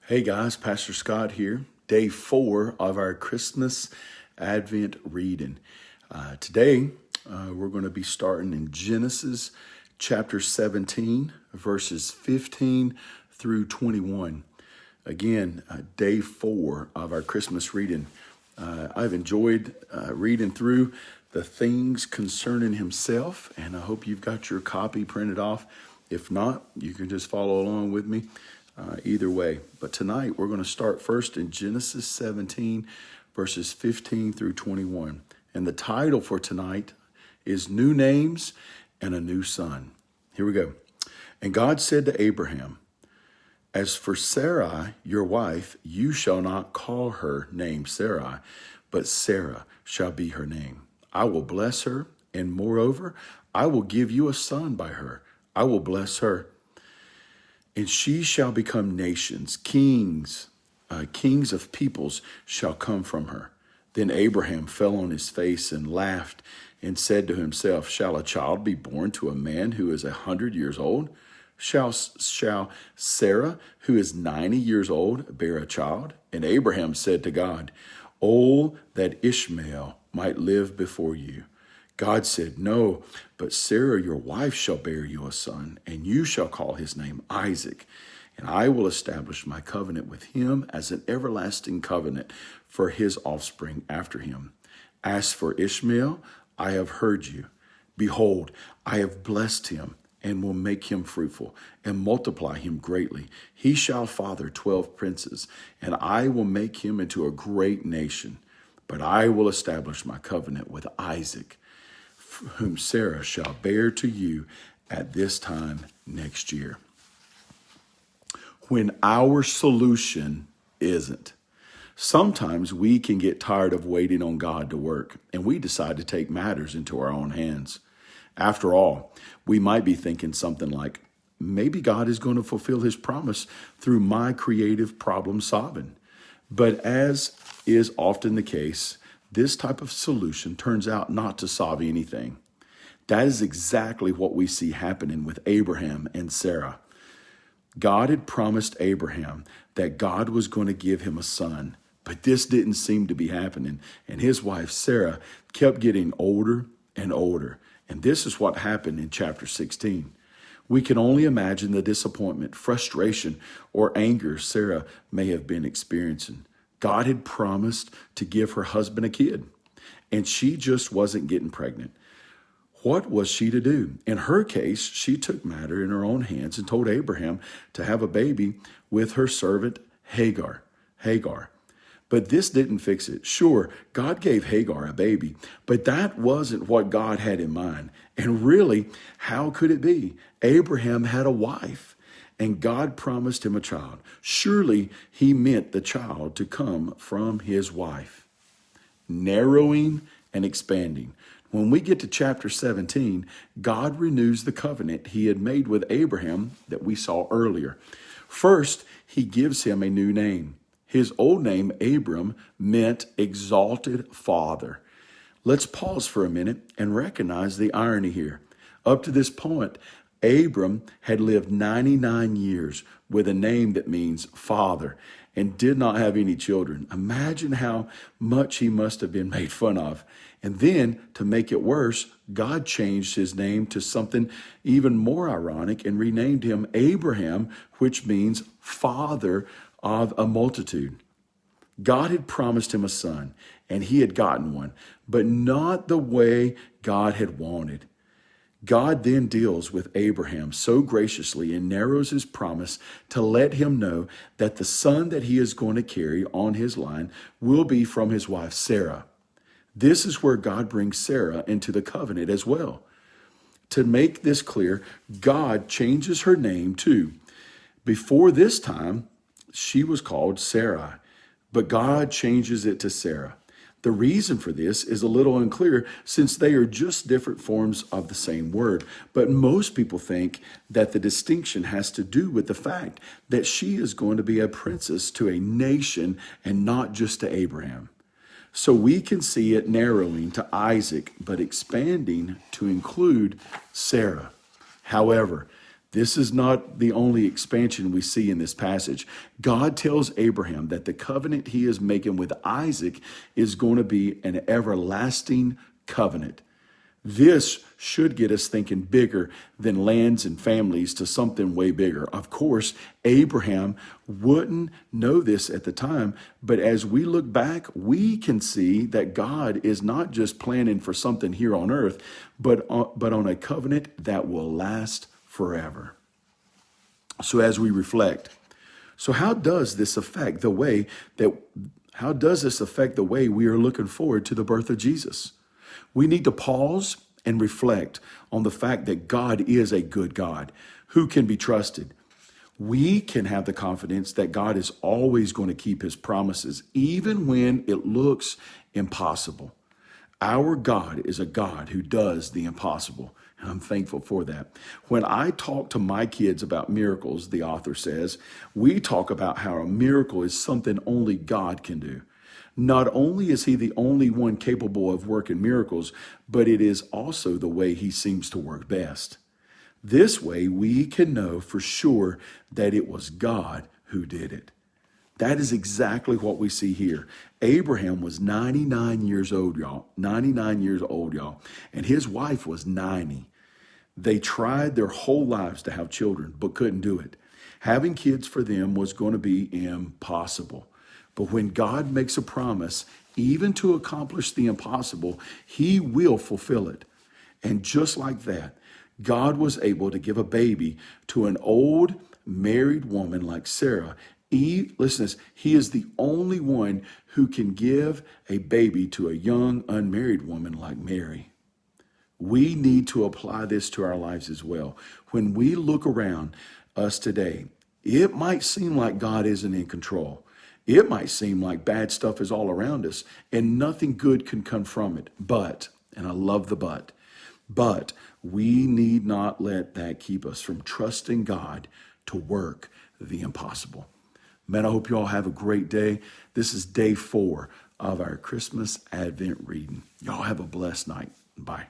Hey guys, Pastor Scott here. Day 4 of our Christmas Advent reading. Today, we're going to be starting in Genesis chapter 17, verses 15 through 21. Again, day 4 of our Christmas reading. I've enjoyed reading through the things concerning himself, and I hope you've got your copy printed off. If not, you can just follow along with me. Either way. But tonight we're going to start first in Genesis 17, verses 15 through 21. And the title for tonight is New Names and a New Son. Here we go. And God said to Abraham, "As for Sarai, your wife, you shall not call her name Sarai, but Sarah shall be her name. I will bless her, and moreover, I will give you a son by her. I will bless her. And she shall become nations, kings of peoples shall come from her." Then Abraham fell on his face and laughed and said to himself, "Shall a child be born to a man who is 100 years old? Shall Sarah, who is 90 years old, bear a child?" And Abraham said to God, "Oh, that Ishmael might live before you." God said, "No, but Sarah, your wife, shall bear you a son, and you shall call his name Isaac. And I will establish my covenant with him as an everlasting covenant for his offspring after him. As for Ishmael, I have heard you. Behold, I have blessed him and will make him fruitful and multiply him greatly. He shall father 12 princes, and I will make him into a great nation. But I will establish my covenant with Isaac, whom Sarah shall bear to you at this time next year." When our solution isn't. Sometimes we can get tired of waiting on God to work, and we decide to take matters into our own hands. After all, we might be thinking something like, maybe God is going to fulfill his promise through my creative problem solving. But as is often the case, this type of solution turns out not to solve anything. That is exactly what we see happening with Abraham and Sarah. God had promised Abraham that God was going to give him a son, but this didn't seem to be happening, and his wife Sarah kept getting older and older. And this is what happened in chapter 16. We can only imagine the disappointment, frustration, or anger Sarah may have been experiencing. God had promised to give her husband a kid, and she just wasn't getting pregnant. What was she to do? In her case, she took matter in her own hands and told Abraham to have a baby with her servant Hagar. But this didn't fix it. Sure, God gave Hagar a baby, but that wasn't what God had in mind. And really, how could it be? Abraham had a wife, and God promised him a child. Surely he meant the child to come from his wife. Narrowing and expanding. When we get to chapter 17, God renews the covenant he had made with Abraham that we saw earlier. First, he gives him a new name. His old name, Abram, meant exalted father. Let's pause for a minute and recognize the irony here. Up to this point, Abram had lived 99 years with a name that means father and did not have any children. Imagine how much he must have been made fun of. And then, to make it worse, God changed his name to something even more ironic and renamed him Abraham, which means father of a multitude. God had promised him a son, and he had gotten one, but not the way God had wanted. God then deals with Abraham so graciously and narrows his promise to let him know that the son that he is going to carry on his line will be from his wife Sarah. This is where God brings Sarah into the covenant as well. To make this clear, God changes her name too. Before this time, she was called Sarai, but God changes it to Sarah. The reason for this is a little unclear since they are just different forms of the same word. But most people think that the distinction has to do with the fact that she is going to be a princess to a nation and not just to Abraham. So we can see it narrowing to Isaac, but expanding to include Sarah. However, This is not the only expansion we see in this passage. God tells Abraham that the covenant he is making with Isaac is going to be an everlasting covenant. This should get us thinking bigger than lands and families to something way bigger. Of course, Abraham wouldn't know this at the time, but as we look back, we can see that God is not just planning for something here on earth, but on a covenant that will last forever. So as we reflect, how does this affect the way we are looking forward to the birth of Jesus? We need to pause and reflect on the fact that God is a good God who can be trusted. We can have the confidence that God is always going to keep his promises, even when it looks impossible. Our God is a God who does the impossible, and I'm thankful for that. When I talk to my kids about miracles, the author says, we talk about how a miracle is something only God can do. Not only is he the only one capable of working miracles, but it is also the way he seems to work best. This way, we can know for sure that it was God who did it. That is exactly what we see here. Abraham was 99 years old, y'all. 99 years old, y'all. And his wife was 90. They tried their whole lives to have children, but couldn't do it. Having kids for them was going to be impossible. But when God makes a promise, even to accomplish the impossible, he will fulfill it. And just like that, God was able to give a baby to an old married woman like Sarah. Listen to this, he is the only one who can give a baby to a young unmarried woman like Mary. We need to apply this to our lives as well. When we look around us today, it might seem like God isn't in control. It might seem like bad stuff is all around us and nothing good can come from it. But, and I love the but we need not let that keep us from trusting God to work the impossible. Man, I hope you all have a great day. This is day 4 of our Christmas Advent reading. Y'all have a blessed night. Bye.